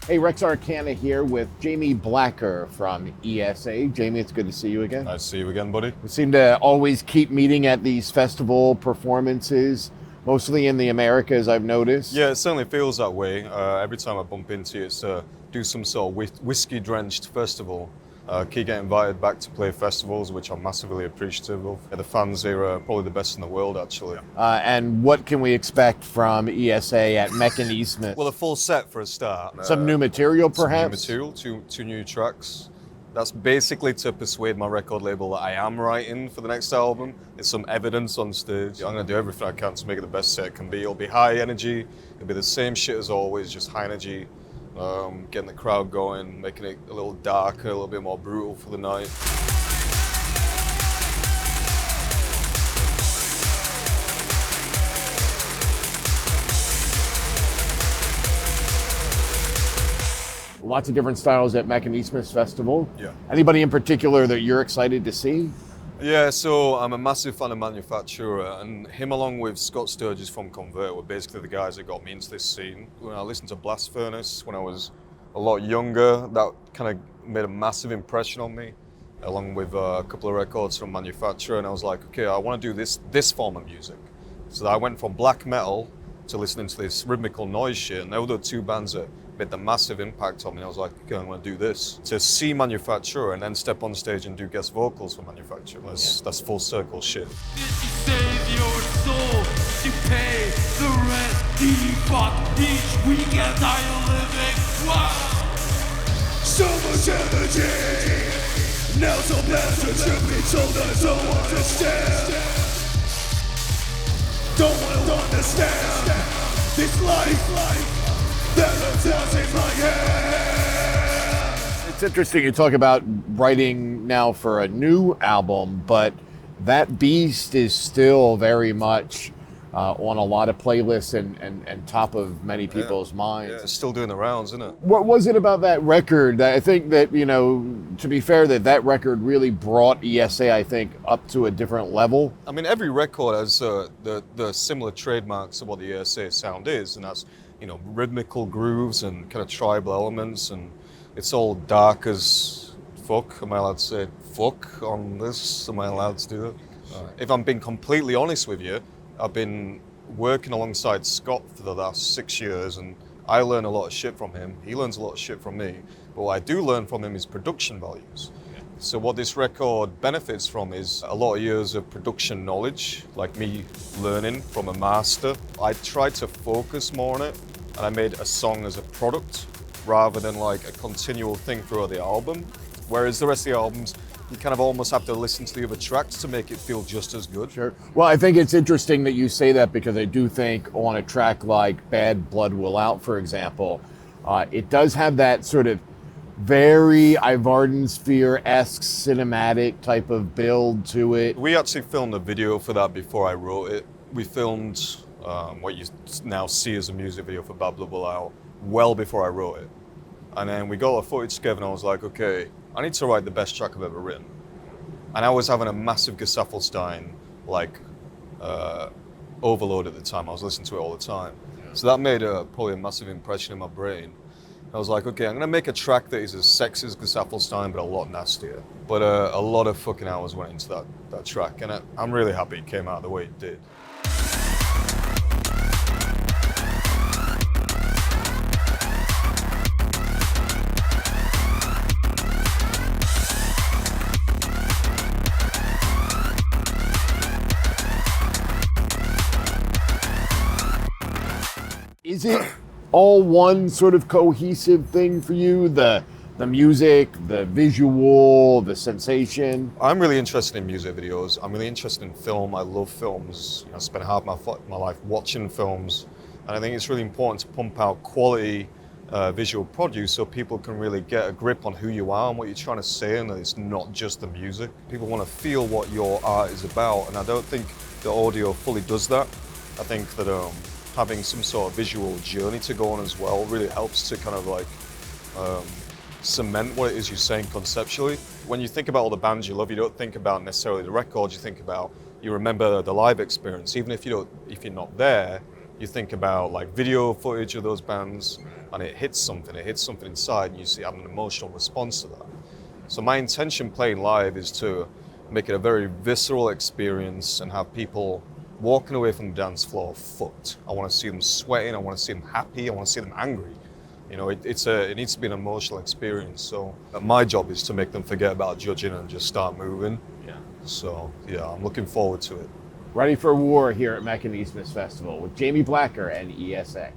Hey, Rexx Arkana here with Jamie Blacker from ESA. Jamie, it's good to see you again. Nice to see you again, buddy. We seem to always keep meeting at these festival performances, mostly in the Americas, I've noticed. Yeah, it certainly feels that way. Every time I bump into you, it's do some sort of whiskey-drenched festival. Keep getting invited back to play festivals, which I'm massively appreciative of. Yeah, the fans are probably the best in the world, actually. And what can we expect from ESA at Mechanismus? Well, a full set for a start. Some new material, perhaps? Some new material, two new tracks. That's basically to persuade my record label that I am writing for the next album. It's some evidence on stage. I'm going to do everything I can to make it the best set it can be. It'll be high energy. It'll be the same shit as always, just high energy. Getting the crowd going, making it a little darker, a little bit more brutal for the night. Lots of different styles at Mechanismus Festival. Yeah. Anybody in particular that you're excited to see? Yeah, so I'm a massive fan of Manufacturer, and him along with Scott Sturgis from Convert were basically the guys that got me into this scene. When I listened to Blast Furnace when I was a lot younger, that kind of made a massive impression on me, along with a couple of records from Manufacturer, and I was like, okay, I want to do this form of music. So I went from black metal to listening to this rhythmical noise shit, and they were the two bands that made the massive impact on me. I was like, okay, I'm going to do this. To see Manufacturer and then step on stage and do guest vocals for Manufacturer, that's full circle shit. Did you save your soul to pay the rent? Fuck each weekend are you living? Wow. So much energy. Now so bad to be told I don't understand. Don't want to understand this life. It's interesting you talk about writing now for a new album, but that beast is still very much on a lot of playlists and top of many people's minds. Yeah, it's still doing the rounds, isn't it? What was it about that record? I think that, to be fair, that record really brought ESA, I think, up to a different level. I mean, every record has the similar trademarks of what the ESA sound is, and that's rhythmical grooves and kind of tribal elements, and it's all dark as fuck. Am I allowed to say fuck on this? Am I allowed to do that? If I'm being completely honest with you, I've been working alongside Scott for the last 6 years, and I learn a lot of shit from him. He learns a lot of shit from me. But what I do learn from him is production values. So what this record benefits from is a lot of years of production knowledge, like me learning from a master. I tried to focus more on it, and I made a song as a product rather than like a continual thing throughout the album. Whereas the rest of the albums, you kind of almost have to listen to the other tracks to make it feel just as good. Sure. Well, I think it's interesting that you say that, because I do think on a track like Bad Blood Will Out, for example, it does have that sort of very Ivardensphere-esque cinematic type of build to it. We actually filmed a video for that before I wrote it. We filmed what you now see as a music video for Bad Blood Will Out well before I wrote it. And then we got our footage together, and I was like, okay, I need to write the best track I've ever written. And I was having a massive Gesaffelstein overload at the time. I was listening to it all the time. So that made probably a massive impression in my brain. I was like, okay, I'm gonna make a track that is as sexy as Gesaffelstein, but a lot nastier. But a lot of fucking hours went into that track, and I'm really happy it came out the way it did. Is it all one sort of cohesive thing for you? The music, the visual, the sensation? I'm really interested in music videos. I'm really interested in film. I love films. I spent half my life watching films. And I think it's really important to pump out quality visual produce so people can really get a grip on who you are and what you're trying to say, and that it's not just the music. People want to feel what your art is about, and I don't think the audio fully does that. I think that having some sort of visual journey to go on as well really helps to kind of like cement what it is you're saying conceptually. When you think about all the bands you love, you don't think about necessarily the records, you remember the live experience. Even if you're not there, you think about like video footage of those bands, and it hits something inside, and you see have an emotional response to that. So my intention playing live is to make it a very visceral experience and have people walking away from the dance floor fucked. I want to see them sweating, I want to see them happy, I want to see them angry. You know, it needs to be an emotional experience. So my job is to make them forget about judging and just start moving. Yeah. So yeah, I'm looking forward to it. Ready for war here at Mechanismus Festival with Jamie Blacker and ESA.